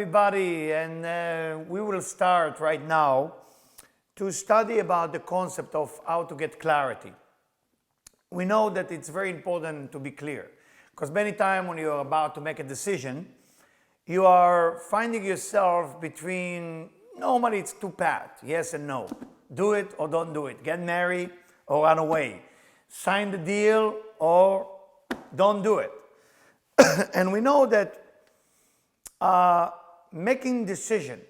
everybody, and we will start right now to study about the concept of how to get clarity. We know that it's very important to be clear, because many times when you're about to make a decision, you are finding yourself between, normally it's two paths, yes and no. Do it or don't do it. Get married or run away. Sign the deal or don't do it. And we know that making decision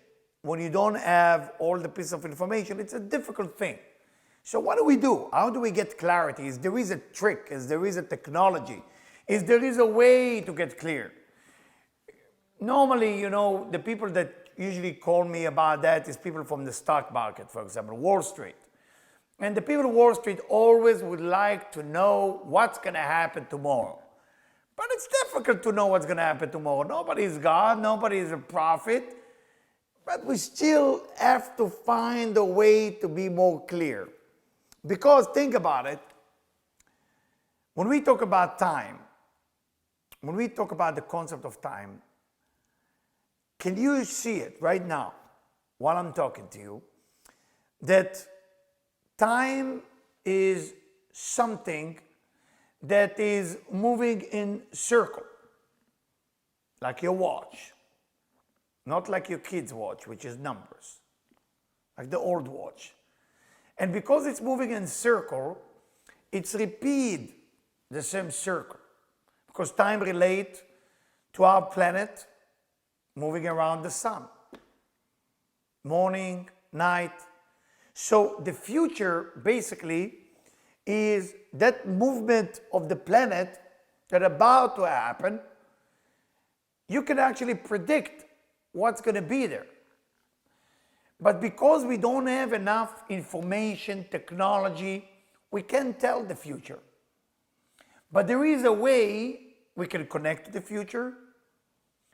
when you don't have all the piece of information, it's a difficult thing. So what do? How do we get clarity? Is there is a trick? Is there is a technology? Is there is a way to get clear? Normally, the people that usually call me about that is people from the stock market, for example, Wall Street. And the people of Wall Street always would like to know what's going to happen tomorrow. But it's difficult to know what's going to happen tomorrow. Nobody is God, nobody is a prophet. But we still have to find a way to be more clear. Because think about it, when we talk about time, when we talk about the concept of time, can you see it right now, while I'm talking to you, that time is something that is moving in circle, like your watch, not like your kid's watch, which is numbers, like the old watch. And because it's moving in circle, it's repeat the same circle, because time relates to our planet moving around the sun, morning, night. So the future basically is that movement of the planet that about to happen. You can actually predict what's going to be there. But because we don't have enough information, technology, we can't tell the future. But there is a way we can connect to the future,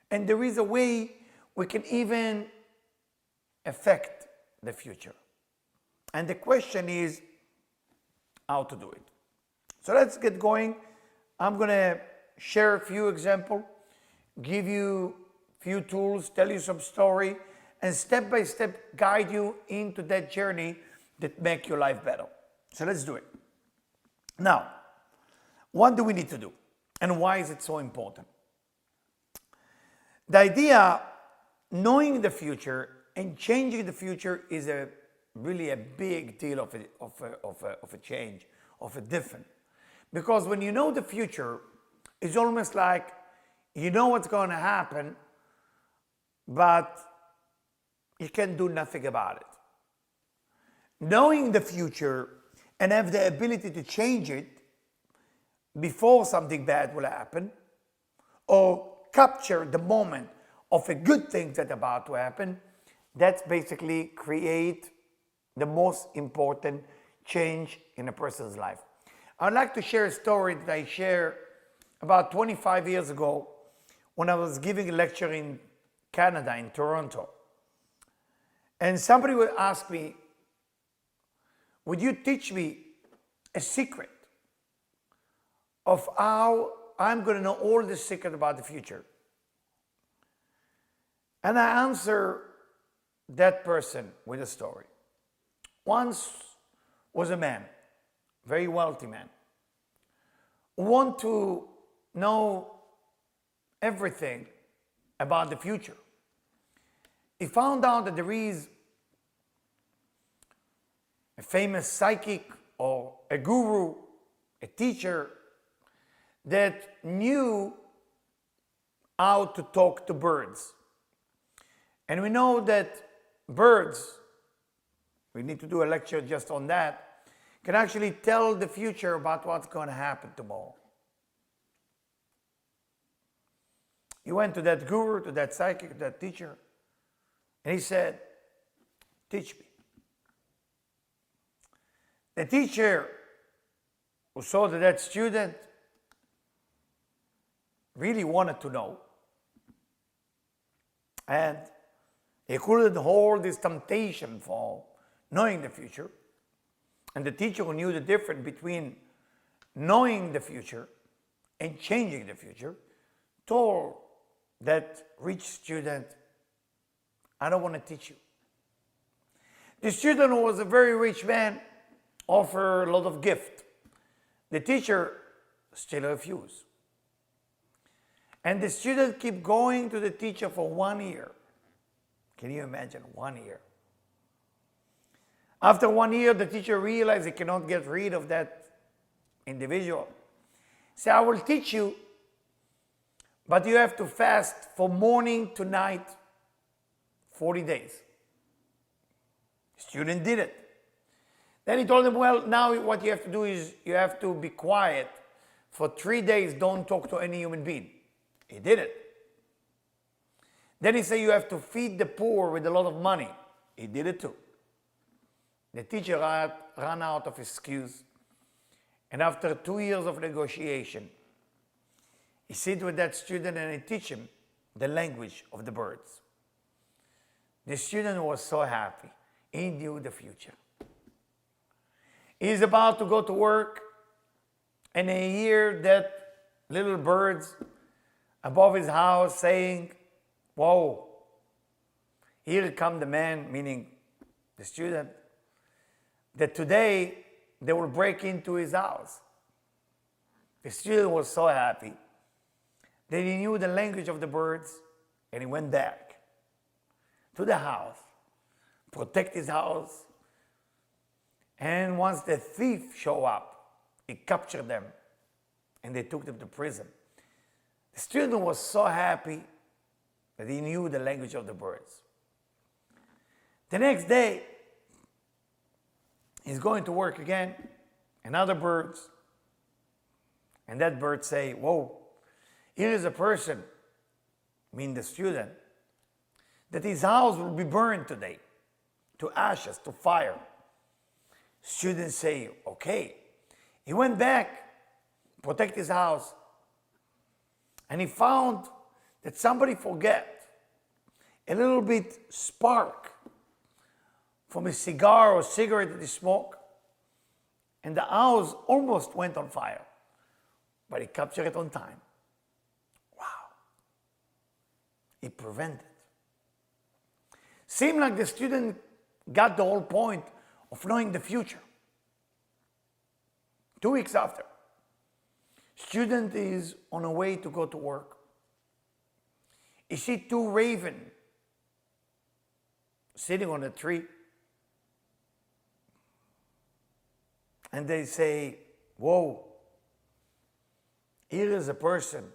and there is a way we can even affect the future. And the question is how to do it. So let's get going. I'm going to share a few examples, give you a few tools, tell you some story, and step by step guide you into that journey that make your life better. So let's do it. Now, what do we need to do? And why is it so important? The idea, knowing the future and changing the future is really a big deal of a change, of a different. Because when you know the future, it's almost like you know what's going to happen, but you can do nothing about it. Knowing the future and have the ability to change it before something bad will happen, or capture the moment of a good thing that's about to happen, that's basically create the most important change in a person's life. I'd like to share a story that I shared about 25 years ago when I was giving a lecture in Canada, in Toronto. And somebody would ask me, would you teach me a secret of how I'm going to know all the secret about the future? And I answer that person with a story. Once was a man, very wealthy man, who wanted to know everything about the future. He found out that there is a famous psychic or a guru, a teacher that knew how to talk to birds. And we know that birds, we need to do a lecture just on that, can actually tell the future about what's going to happen tomorrow. He went to that guru, to that psychic, to that teacher, and he said, teach me. The teacher who saw that that student really wanted to know, and he couldn't hold this temptation for knowing the future. And the teacher who knew the difference between knowing the future and changing the future told that rich student, I don't want to teach you. The student, who was a very rich man, offered a lot of gift. The teacher still refused. And the student kept going to the teacher for 1 year. Can you imagine? 1 year. After 1 year, the teacher realized he cannot get rid of that individual. He said, I will teach you, but you have to fast from morning to night 40 days. The student did it. Then he told him, well, now what you have to do is you have to be quiet for 3 days, don't talk to any human being. He did it. Then he said you have to feed the poor with a lot of money. He did it too. The teacher ran out of excuse. And after 2 years of negotiation, he sit with that student and he teach him the language of the birds. The student was so happy. He knew the future. He's about to go to work and he hear that little birds above his house saying, whoa, here come the man, meaning the student, that today they will break into his house. The student was so happy that he knew the language of the birds and he went back to the house, protect his house, and once the thief show up, he captured them and they took them to prison. The student was so happy that he knew the language of the birds. The next day, he's going to work again, another birds, and that bird say, whoa, here is a person, mean the student, that his house will be burned today, to ashes, to fire. Students say, okay. He went back, protect his house, and he found that somebody forget a little bit spark from a cigar or cigarette that he smoked, and the house almost went on fire, but he captured it on time. Wow. He prevented. Seemed like the student got the whole point of knowing the future. 2 weeks after, student is on a way to go to work. He see two ravens sitting on a tree. And they say, whoa, here is a person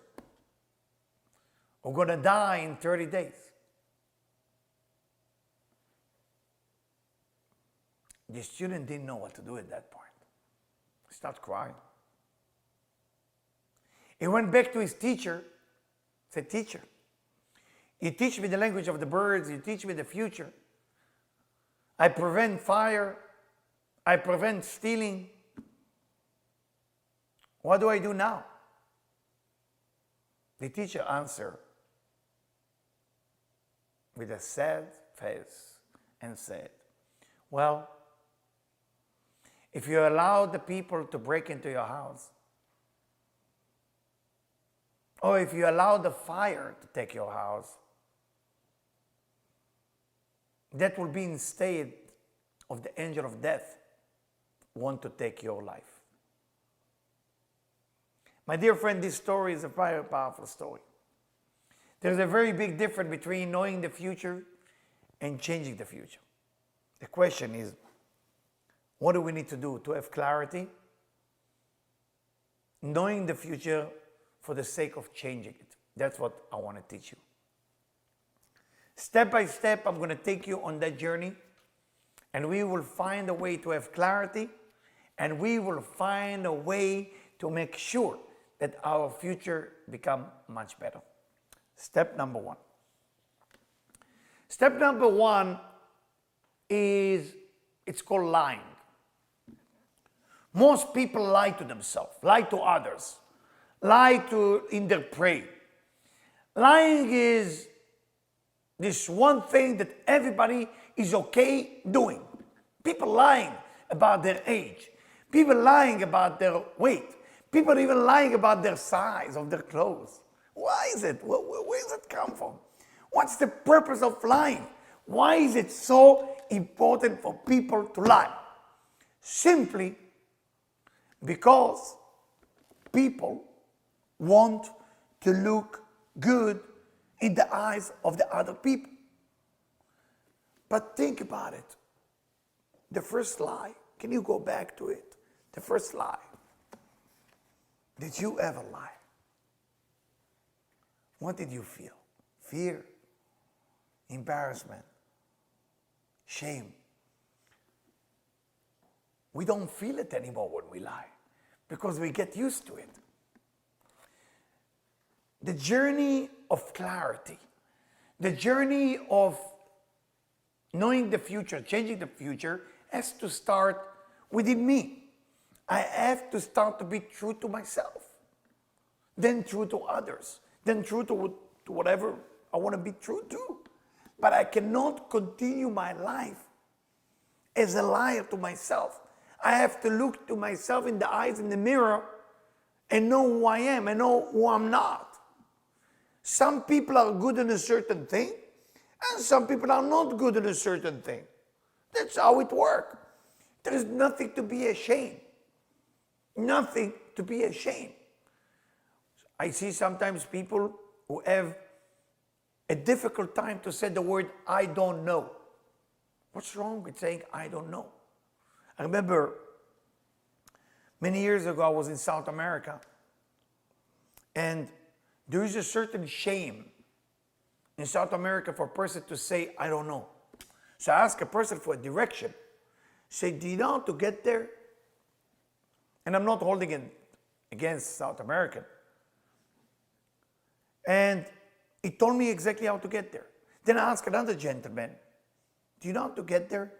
who's going to die in 30 days. The student didn't know what to do at that point. He started crying. He went back to his teacher, said, teacher, you teach me the language of the birds, you teach me the future. I prevent fire, I prevent stealing. What do I do now? The teacher answered with a sad face and said, well, if you allow the people to break into your house, or if you allow the fire to take your house, that will be instead of the angel of death want to take your life. My dear friend, this story is a very powerful story. There's a very big difference between knowing the future and changing the future. The question is, what do we need to do to have clarity? Knowing the future for the sake of changing it. That's what I want to teach you. Step by step, I'm going to take you on that journey, and we will find a way to have clarity, and we will find a way to make sure that our future become much better. Step number one. Step number one is, it's called lying. Most people lie to themselves, lie to others, lie to in their prey. Lying is this one thing that everybody is okay doing. People lying about their age. People lying about their weight. People even lying about their size of their clothes. Why is it? Where does it come from? What's the purpose of lying? Why is it so important for people to lie? Simply because people want to look good in the eyes of the other people. But think about it. The first lie, can you go back to it? The first lie. Did you ever lie? What did you feel? Fear, embarrassment, shame. We don't feel it anymore when we lie because we get used to it. The journey of clarity, the journey of knowing the future, changing the future, has to start within me. I have to start to be true to myself, then true to others, then true to whatever I want to be true to. But I cannot continue my life as a liar to myself. I have to look to myself in the eyes in the mirror and know who I am and know who I'm not. Some people are good in a certain thing, and some people are not good in a certain thing. That's how it works. There is nothing to be ashamed. Nothing to be ashamed. I see sometimes people who have a difficult time to say the word, I don't know. What's wrong with saying, I don't know? I remember many years ago, I was in South America, and there is a certain shame in South America for a person to say, I don't know. So I ask a person for a direction. Say, do you know how to get there? And I'm not holding it against South American. And he told me exactly how to get there. Then I asked another gentleman, do you know how to get there?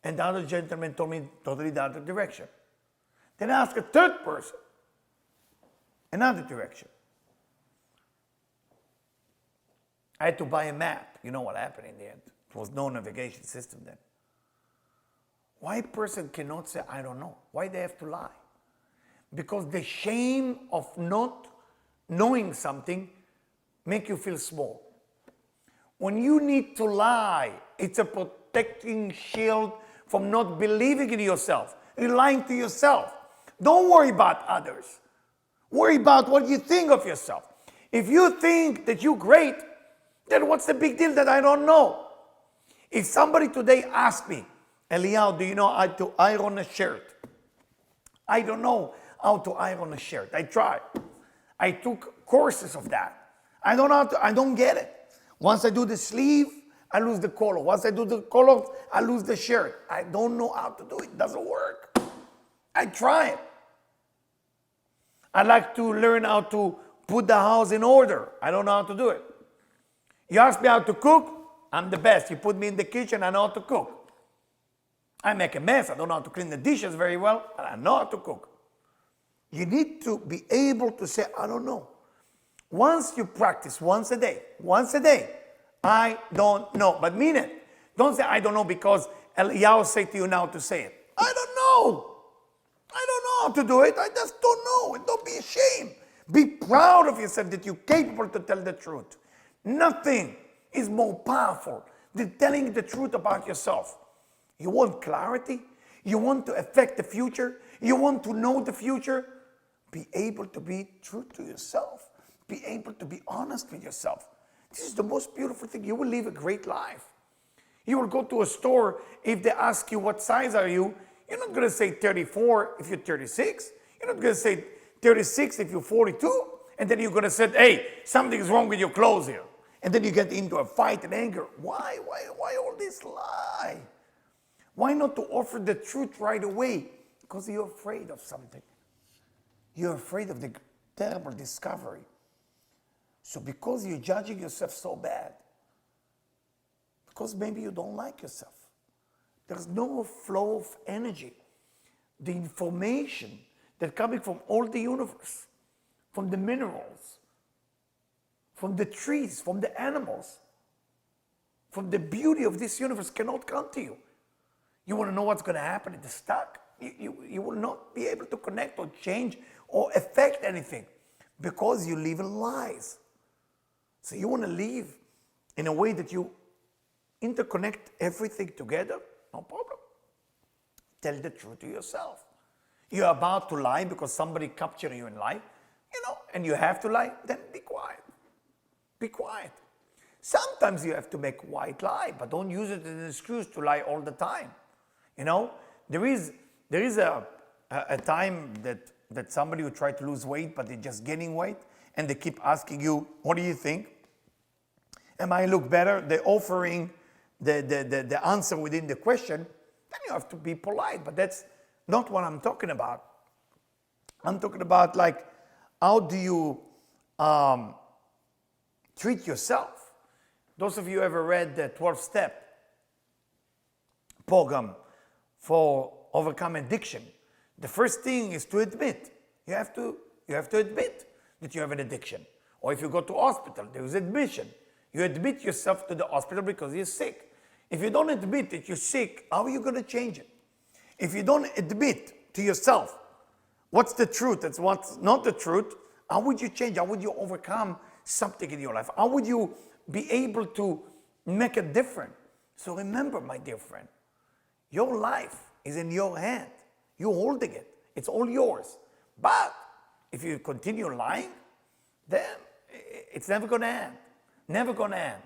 And the other gentleman told me totally the other direction. Then I asked a third person, another direction. I had to buy a map. You know what happened in the end. There was no navigation system then. Why a person cannot say, I don't know? Why they have to lie? Because the shame of not knowing something make you feel small. When you need to lie, it's a protecting shield from not believing in yourself. You're lying to yourself. Don't worry about others. Worry about what you think of yourself. If you think that you're great, then what's the big deal that I don't know? If somebody today asks me, Eliyahu, do you know how to iron a shirt? I don't know how to iron a shirt. I tried. I took courses of that. I don't know how to, I don't get it. Once I do the sleeve, I lose the collar. Once I do the collar, I lose the shirt. I don't know how to do it. It doesn't work. I try it. I like to learn how to put the house in order. I don't know how to do it. You ask me how to cook, I'm the best. You put me in the kitchen, I know how to cook. I make a mess. I don't know how to clean the dishes very well, but I know how to cook. You need to be able to say, I don't know. Once you practice, once a day, I don't know, but mean it. Don't say, I don't know, because Eliyahu said to you now to say it. I don't know. I don't know how to do it. I just don't know. And don't be ashamed. Be proud of yourself that you're capable to tell the truth. Nothing is more powerful than telling the truth about yourself. You want clarity? You want to affect the future? You want to know the future? Be able to be true to yourself. Be able to be honest with yourself. This is the most beautiful thing. You will live a great life. You will go to a store. If they ask you what size are you, you're not going to say 34 if you're 36. You're not going to say 36 if you're 42. And then you're going to say, hey, something's wrong with your clothes here. And then you get into a fight and anger. Why all this lie? Why not to offer the truth right away? Because you're afraid of something. You're afraid of the terrible discovery. So because you're judging yourself so bad, because maybe you don't like yourself, there's no flow of energy. The information that's coming from all the universe, from the minerals, from the trees, from the animals, from the beauty of this universe cannot come to you. You want to know what's going to happen in the stock? You will not be able to connect or change or affect anything because you live in lies. So you want to live in a way that you interconnect everything together, no problem. Tell the truth to yourself. You're about to lie because somebody captured you in lie, and you have to lie, then be quiet. Be quiet. Sometimes you have to make white lie, but don't use it as an excuse to lie all the time. There is a time that somebody will try to lose weight, but they're just gaining weight, and they keep asking you, what do you think? Am I look better? They're offering the answer within the question. Then you have to be polite, but that's not what I'm talking about. I'm talking about like, how do you treat yourself? Those of you ever read the 12-step program for overcome addiction? The first thing is to admit. You have to admit that you have an addiction. Or if you go to hospital, there is admission. You admit yourself to the hospital because you're sick. If you don't admit that you're sick, how are you going to change it? If you don't admit to yourself what's the truth and what's not the truth, how would you change? How would you overcome something in your life? How would you be able to make a difference? So remember, my dear friend, your life is in your hand. You're holding it. It's all yours. But if you continue lying, then it's never going to end. Never going to end.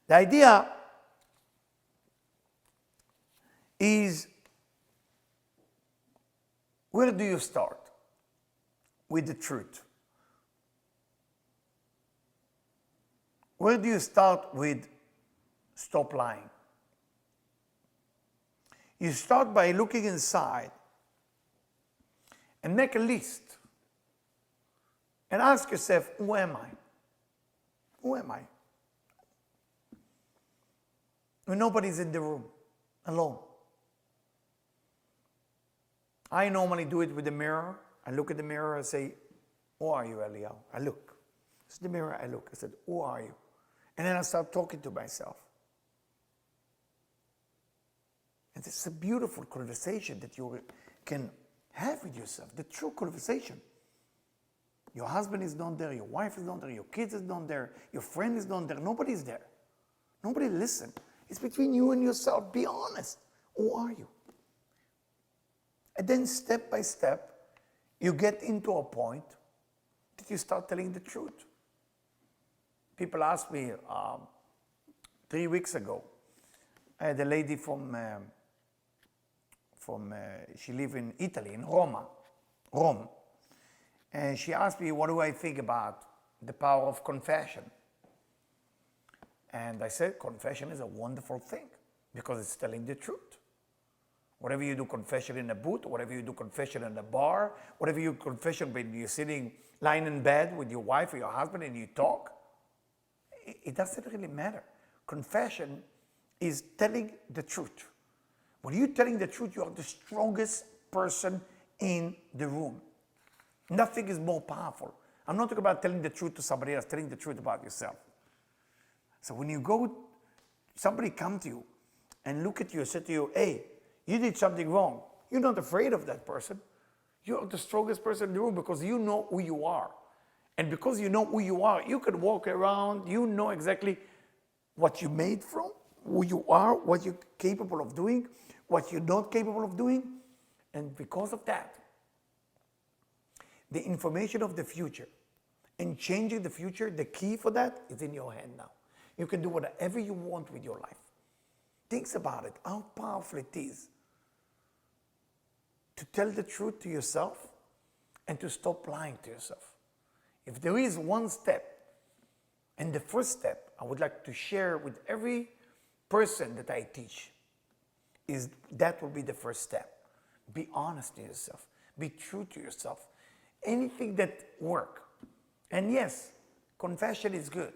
The idea is, where do you start? With the truth. Where do you start with stop lying? You start by looking inside and make a list and ask yourself, who am I? Who am I? When nobody's in the room, alone. I normally do it with the mirror. I look at the mirror and say, who are you, Eliyahu? I look. It's the mirror, I look. I said, who are you? And then I start talking to myself. And it's a beautiful conversation that you can have with yourself, the true conversation. Your husband is not there, your wife is not there, your kids is not there, your friend is not there, nobody's there. Nobody listen. It's between you and yourself. Be honest. Who are you? And then step by step, you get into a point that you start telling the truth. People asked me 3 weeks ago, I had a lady from she lived in Italy, in Rome. And she asked me, what do I think about the power of confession? And I said, confession is a wonderful thing because it's telling the truth. Whatever you do confession in a booth, whatever you do confession in a bar, whatever you confession when you're sitting, lying in bed with your wife or your husband and you talk, it doesn't really matter. Confession is telling the truth. When you're telling the truth, you are the strongest person in the room. Nothing is more powerful. I'm not talking about telling the truth to somebody else, telling the truth about yourself. So when you go, somebody come to you and look at you and say to you, hey, you did something wrong. You're not afraid of that person. You're the strongest person in the room because you know who you are. And because you know who you are, you can walk around, you know exactly what you're made from, who you are, what you're capable of doing, what you're not capable of doing. And because of that, the information of the future and changing the future, the key for that is in your hand now. You can do whatever you want with your life. Think about it, how powerful it is to tell the truth to yourself and to stop lying to yourself. If there is one step, and the first step I would like to share with every person that I teach, is that will be the first step. Be honest to yourself. Be true to yourself. Anything that works. And yes, confession is good.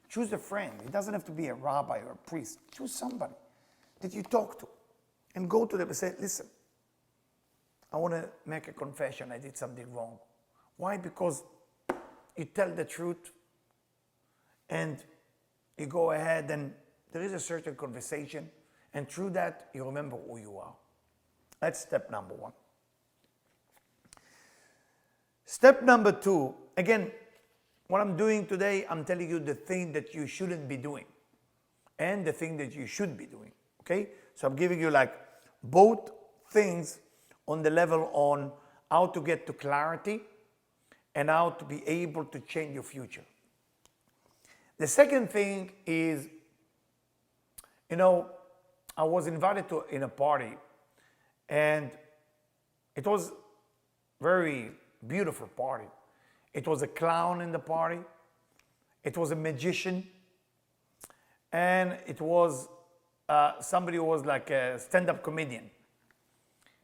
Choose a friend. It doesn't have to be a rabbi or a priest. Choose somebody that you talk to and go to them and say, listen, I want to make a confession. I did something wrong. Why? Because you tell the truth and you go ahead and there is a certain conversation, and through that you remember who you are. That's step number one. Step number two, again, what I'm doing today, I'm telling you the thing that you shouldn't be doing. and the thing that you should be doing. Okay? So I'm giving you like both things on the level on how to get to clarity and how to be able to change your future. The second thing is, I was invited to in a party, and it was very beautiful party. It was a clown in the party, it was a magician, and it was somebody who was like a stand-up comedian.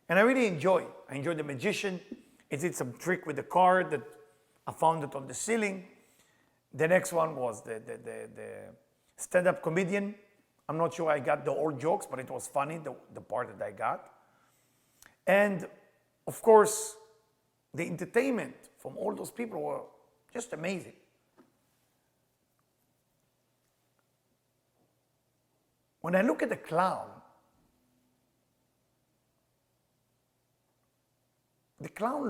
And I really enjoyed the magician. He did some trick with the card that I found it on the ceiling. The next one was the stand-up comedian. I'm not sure I got the old jokes, but it was funny, the part that I got. And of course, the entertainment from all those people were just amazing. When I look at the clown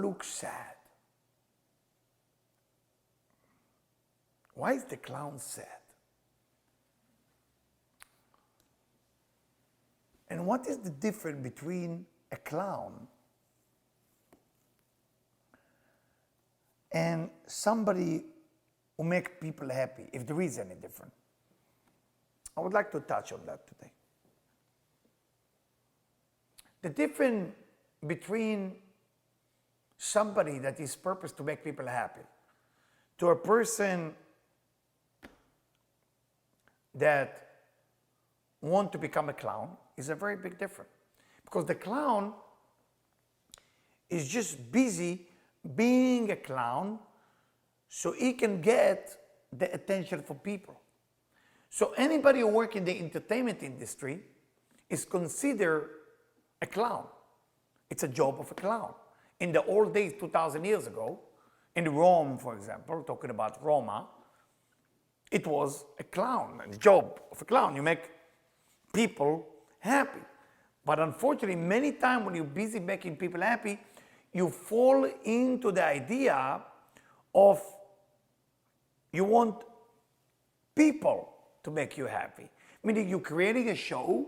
looks sad. Why is the clown sad? And what is the difference between a clown and somebody who makes people happy, if there is any difference? I would like to touch on that today. The difference between somebody that is purpose to make people happy to a person that want to become a clown is a very big difference. Because the clown is just busy being a clown so he can get the attention from people. So anybody who works in the entertainment industry is considered a clown. It's a job of a clown. In the old days, 2,000 years ago, in Rome, for example, talking about Roma, it was a clown, a job of a clown. You make people happy. But unfortunately, many times when you're busy making people happy, you fall into the idea of you want people to make you happy. Meaning you're creating a show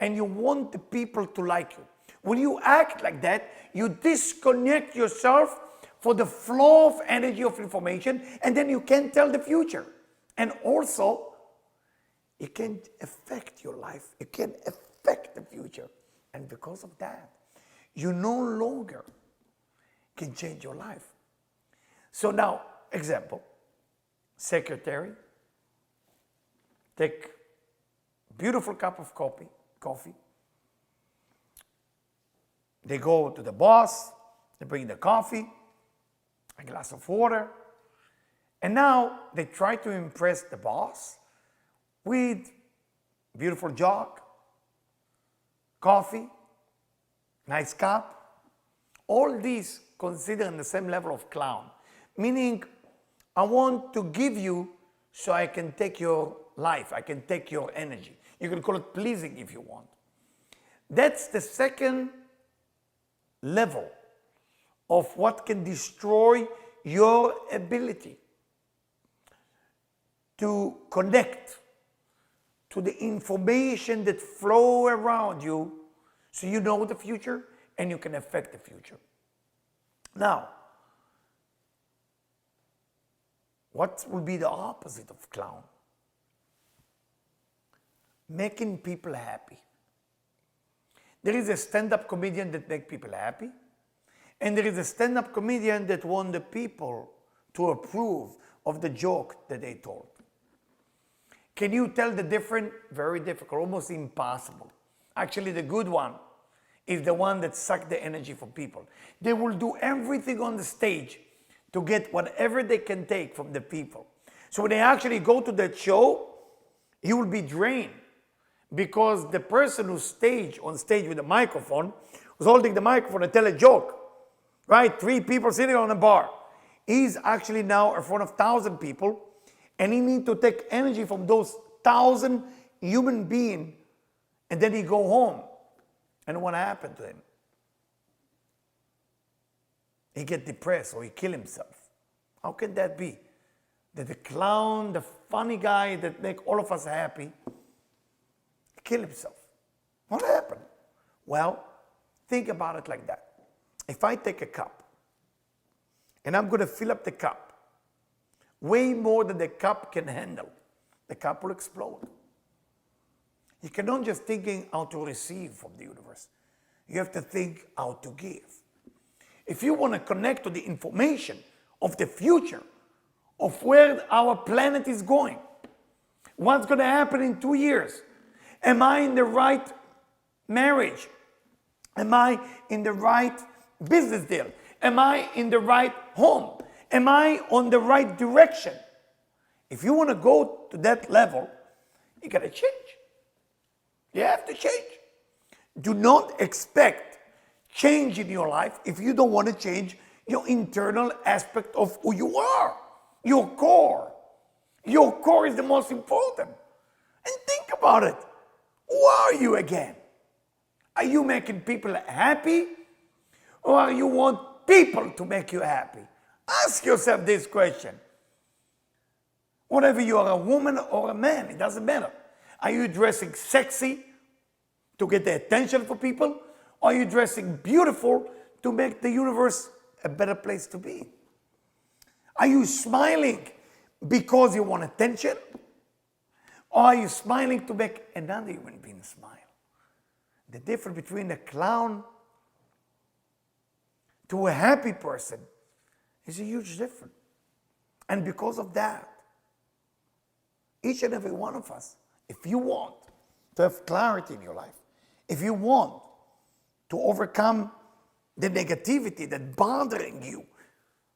and you want the people to like you. When you act like that, you disconnect yourself for the flow of energy of information, and then you can't tell the future. And also, it can affect your life. It can affect the future. And because of that, you no longer can change your life. So now, example, secretary, take beautiful cup of coffee. They go to the boss, they bring the coffee, a glass of water, and now they try to impress the boss with beautiful jug, coffee, nice cup. All these considered in the same level of clown, meaning I want to give you so I can take your life, I can take your energy. You can call it pleasing if you want. That's the second level of what can destroy your ability to connect to the information that flow around you so you know the future and you can affect the future. Now, what will be the opposite of clown? Making people happy. There is a stand-up comedian that makes people happy, and there is a stand-up comedian that want the people to approve of the joke that they told. Can you tell the difference? Very difficult, almost impossible. Actually, the good one is the one that sucks the energy from people. They will do everything on the stage to get whatever they can take from the people. So when they actually go to that show, he will be drained because the person who's on stage with a microphone, who's holding the microphone and tell a joke, right? 3 people sitting on a bar. He's actually now in front of 1,000 people, and he needs to take energy from those 1,000 human beings, and then he go home. And what happened to him? He get depressed or he kill himself. How can that be? That the clown, the funny guy that make all of us happy, kill himself. What happened? Well, think about it like that. If I take a cup and I'm going to fill up the cup way more than the cup can handle, the cup will explode. You cannot just think how to receive from the universe. You have to think how to give. If you want to connect to the information of the future, of where our planet is going, what's going to happen in 2 years, am I in the right marriage? Am I in the right business deal? Am I in the right home? Am I on the right direction? If you want to go to that level, you got to change. You have to change. Do not expect change in your life if you don't want to change your internal aspect of who you are, your core. Your core is the most important. And think about it. Who are you again? Are you making people happy? Or you want people to make you happy? Ask yourself this question. Whatever you are, a woman or a man, it doesn't matter. Are you dressing sexy to get the attention for people? Or are you dressing beautiful to make the universe a better place to be? Are you smiling because you want attention? Or are you smiling to make another human being smile? The difference between a clown to a happy person is a huge difference. And because of that, each and every one of us, if you want to have clarity in your life, if you want to overcome the negativity that's bothering you,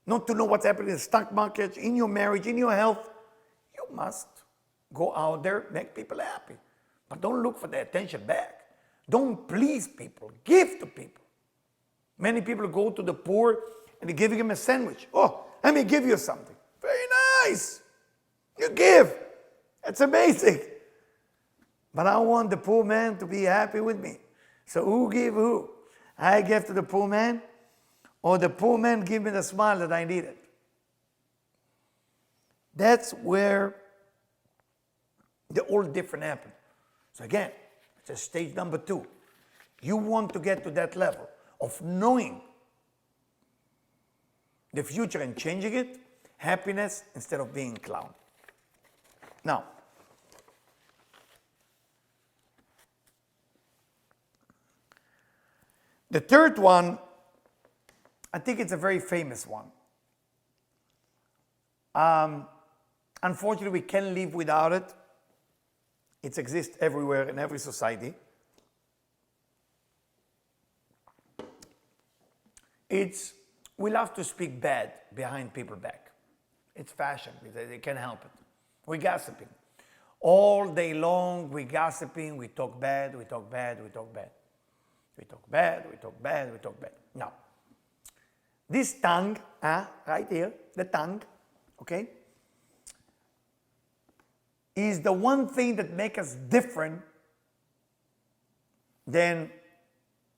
not to know what's happening in the stock market, in your marriage, in your health, you must go out there, make people happy. But don't look for the attention back. Don't please people. Give to people. Many people go to the poor and they give them a sandwich. Oh, let me give you something. Very nice. You give. That's amazing. But I want the poor man to be happy with me. So who give who? I give to the poor man, or the poor man give me the smile that I needed. That's where the all different happen. So again, it's stage number 2. You want to get to that level of knowing the future and changing it, happiness instead of being a clown. Now, the third one, I think it's a very famous one. Unfortunately, we can't live without it. It exists everywhere in every society. We love to speak bad behind people's back. It's fashion. They can't help it. We're gossiping. All day long, we're gossiping. We talk bad, we talk bad, we talk bad. We talk bad, we talk bad, we talk bad. Now, this tongue, right here, the tongue, okay, is the one thing that makes us different than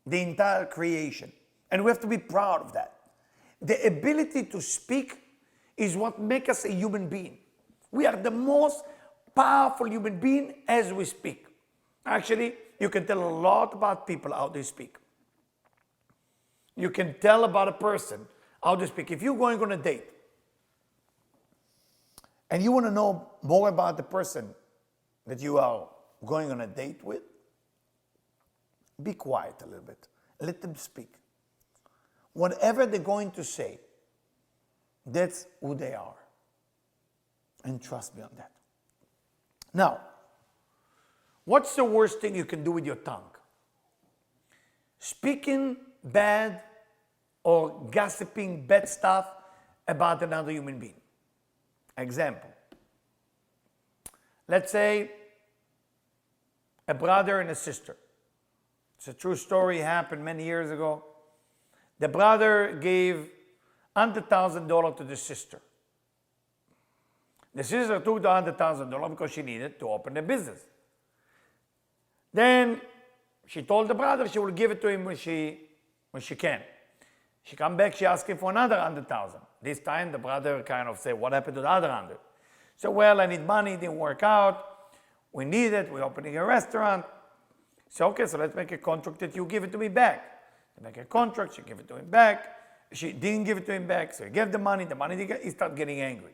the entire creation. And we have to be proud of that. The ability to speak is what makes us a human being. We are the most powerful human being as we speak. Actually, you can tell a lot about people how they speak. You can tell about a person how they speak. If you're going on a date and you want to know more about the person that you are going on a date with, be quiet a little bit. Let them speak. Whatever they're going to say, that's who they are. And trust me on that. Now, what's the worst thing you can do with your tongue? Speaking bad or gossiping bad stuff about another human being. Example. Let's say a brother and a sister. It's a true story, happened many years ago. The brother gave $100,000 to the sister. The sister took the $100,000 because she needed to open a business. Then she told the brother she will give it to him when she can. She come back, she asked him for another $100,000. This time the brother kind of said, what happened to the other 100? So, well, I need money, it didn't work out. We need it, we're opening a restaurant. So, okay, so let's make a contract that you give it to me back. They make a contract, she give it to him back. She didn't give it to him back, so he gave the money he started getting angry.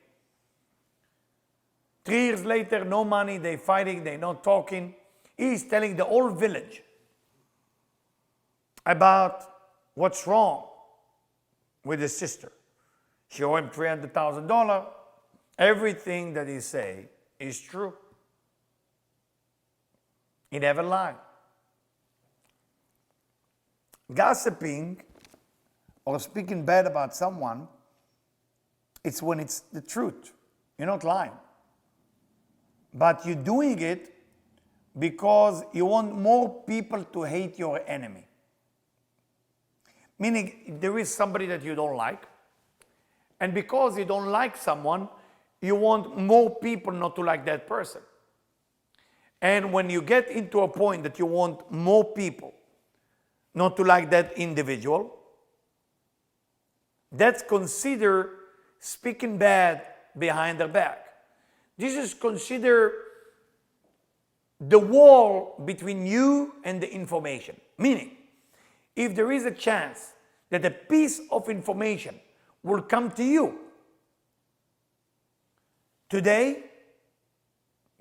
3 years later, no money, they fighting, they not talking. He's telling the whole village about what's wrong with his sister. She owed him $300,000. Everything that he say is true. He never lied. Gossiping or speaking bad about someone, it's when it's the truth. You're not lying. But you're doing it because you want more people to hate your enemy. Meaning there is somebody that you don't like, and because you don't like someone, you want more people not to like that person. And when you get into a point that you want more people not to like that individual, that's considered speaking bad behind their back. This is considered the wall between you and the information. Meaning, if there is a chance that a piece of information will come to you today,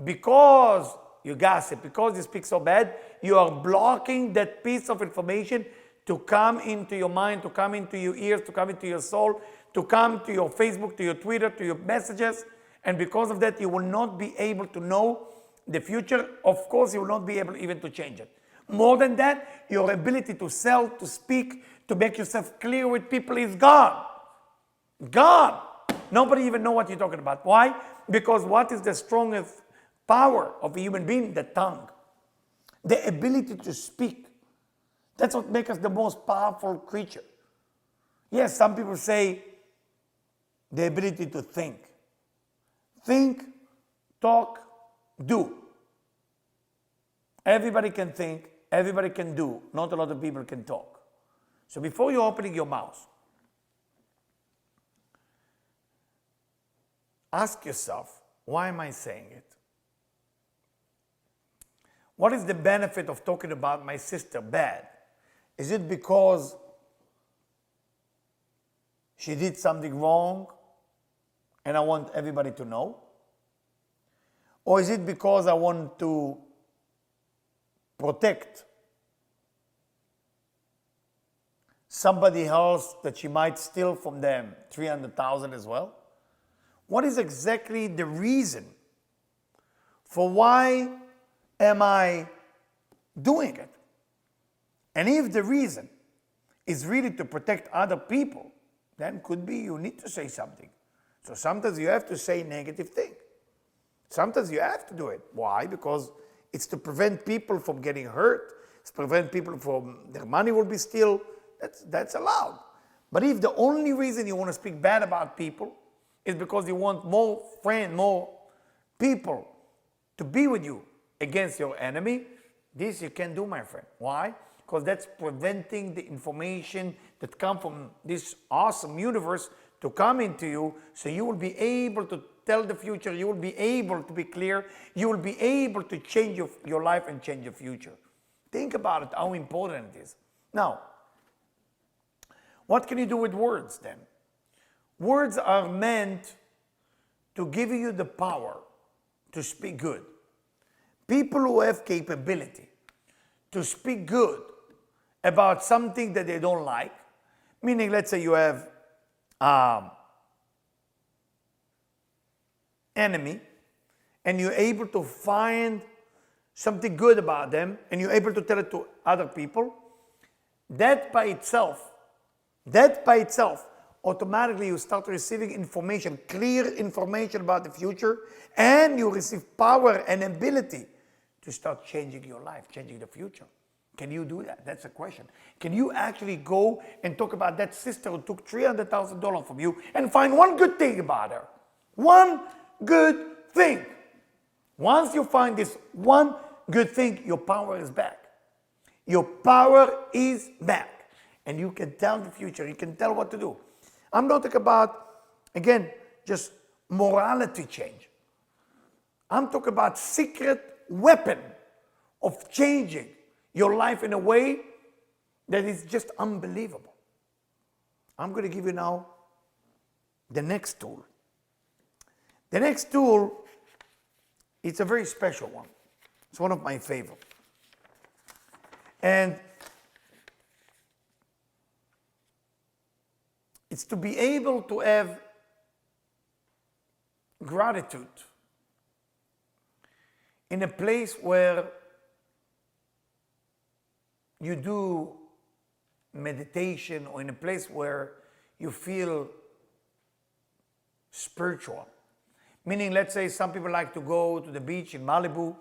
because you gossip, because you speak so bad, you are blocking that piece of information to come into your mind, to come into your ears, to come into your soul, to come to your Facebook, to your Twitter, to your messages. And because of that, you will not be able to know the future. Of course, you will not be able even to change it. More than that, your ability to sell, to speak, to make yourself clear with people is gone. Gone. Nobody even know what you're talking about. Why? Because what is the strongest power of a human being? The tongue. The ability to speak. That's what makes us the most powerful creature. Yes, some people say the ability to think. Think, talk, do. Everybody can think, everybody can do. Not a lot of people can talk. So before you're opening your mouth, ask yourself, why am I saying it? What is the benefit of talking about my sister bad? Is it because she did something wrong and I want everybody to know? Or is it because I want to protect somebody else that she might steal from them $300,000 as well? What is exactly the reason for why am I doing it? And if the reason is really to protect other people, then could be you need to say something. So sometimes you have to say negative thing. Sometimes you have to do it. Why? Because it's to prevent people from getting hurt. It's to prevent people from their money will be steal. That's allowed. But if the only reason you want to speak bad about people is because you want more friends, more people to be with you against your enemy, this you can do, my friend. Why? Because that's preventing the information that comes from this awesome universe to come into you, so you will be able to tell the future, you will be able to be clear, you will be able to change your life and change your future. Think about it, how important it is. Now, what can you do with words then? Words are meant to give you the power to speak good. People who have capability to speak good about something that they don't like, meaning let's say you have enemy and you're able to find something good about them and you're able to tell it to other people, that by itself, automatically you start receiving information, clear information about the future, and you receive power and ability to start changing your life, changing the future. Can you do that? That's the question. Can you actually go and talk about that sister who took $300,000 from you and find one good thing about her? One good thing. Once you find this one good thing, your power is back. Your power is back. And you can tell the future. You can tell what to do. I'm not talking about, again, just morality change. I'm talking about secret weapon of changing your life in a way that is just unbelievable. I'm going to give you now the next tool. The next tool, it's a very special one. It's one of my favorites. And it's to be able to have gratitude in a place where you do meditation, or in a place where you feel spiritual. Meaning, let's say some people like to go to the beach in Malibu.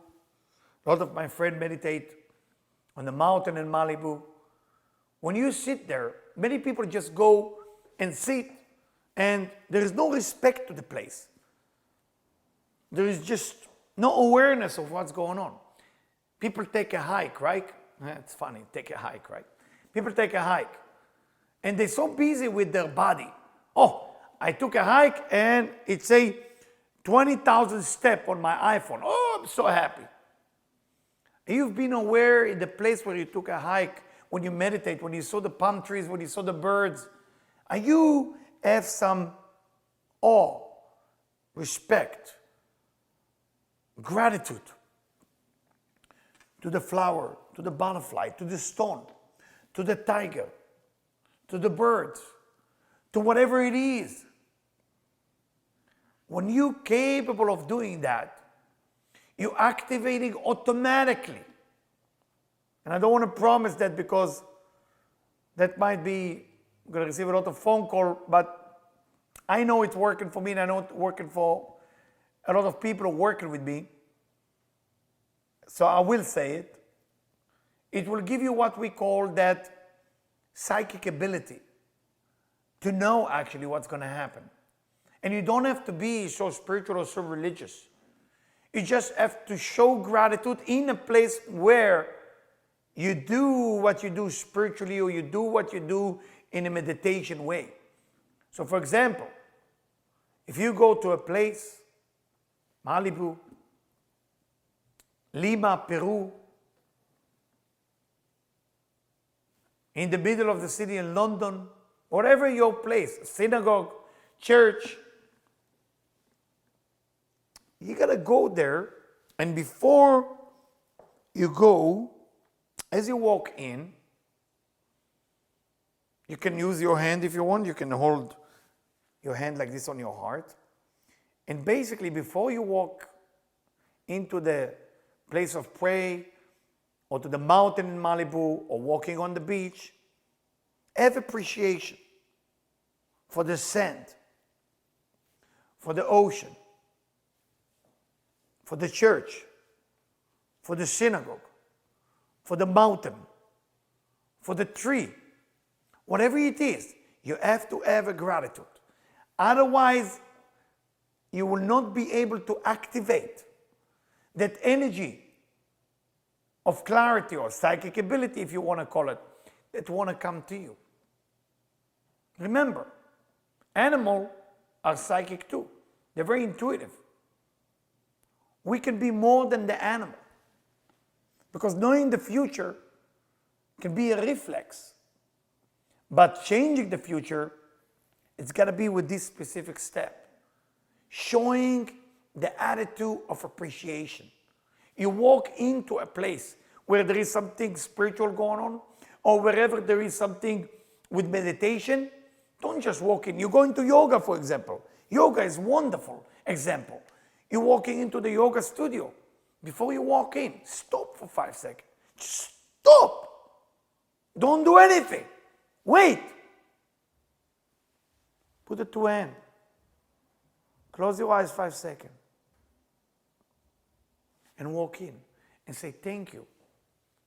A lot of my friends meditate on the mountain in Malibu. When you sit there, many people just go and sit, and there is no respect to the place. There is just no awareness of what's going on. People take a hike, right? It's funny, take a hike, right? People take a hike, and they're so busy with their body. Oh, I took a hike, and it say 20,000 steps on my iPhone. Oh, I'm so happy. You've been aware in the place where you took a hike, when you meditate, when you saw the palm trees, when you saw the birds. Are you have some awe, respect, gratitude to the flower, to the butterfly, to the stone, to the tiger, to the birds, to whatever it is? When you're capable of doing that, you're activating automatically. And I don't want to promise that, because that might be, I'm going to receive a lot of phone call, but I know it's working for me, and I know it's working for a lot of people working with me. So I will say it. It will give you what we call that psychic ability to know actually what's going to happen. And you don't have to be so spiritual or so religious. You just have to show gratitude in a place where you do what you do spiritually, or you do what you do in a meditation way. So for example, if you go to a place, Malibu, Lima, Peru, in the middle of the city in London, whatever your place, synagogue, church, you gotta go there, and before you go, as you walk in, you can use your hand if you want. You can hold your hand like this on your heart. And basically, before you walk into the place of prayer, or to the mountain in Malibu, or walking on the beach, have appreciation for the sand, for the ocean, for the church, for the synagogue, for the mountain, for the tree. Whatever it is, you have to have a gratitude. Otherwise, you will not be able to activate that energy of clarity, or psychic ability, if you want to call it, that want to come to you. Remember, animals are psychic too. They're very intuitive. We can be more than the animal, because knowing the future can be a reflex. But changing the future, it's got to be with this specific step. Showing the attitude of appreciation. You walk into a place where there is something spiritual going on, or wherever there is something with meditation, don't just walk in. You go into yoga, for example. Yoga is a wonderful example. You're walking into the yoga studio. Before you walk in, stop for 5 seconds. Just stop. Don't do anything. Wait. Put the two hands. Close your eyes 5 seconds. And walk in and say thank you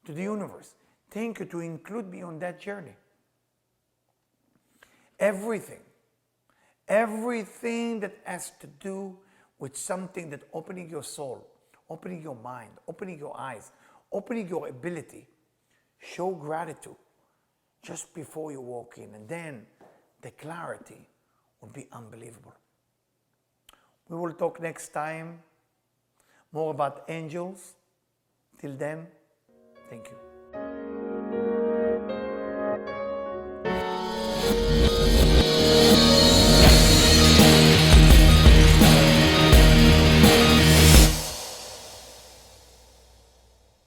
to the universe. Thank you to include me on that journey. Everything that has to do with something that opening your soul, opening your mind, opening your eyes, opening your ability, show gratitude just before you walk in, and then the clarity will be unbelievable. We will talk next time more about angels. Till then, thank you.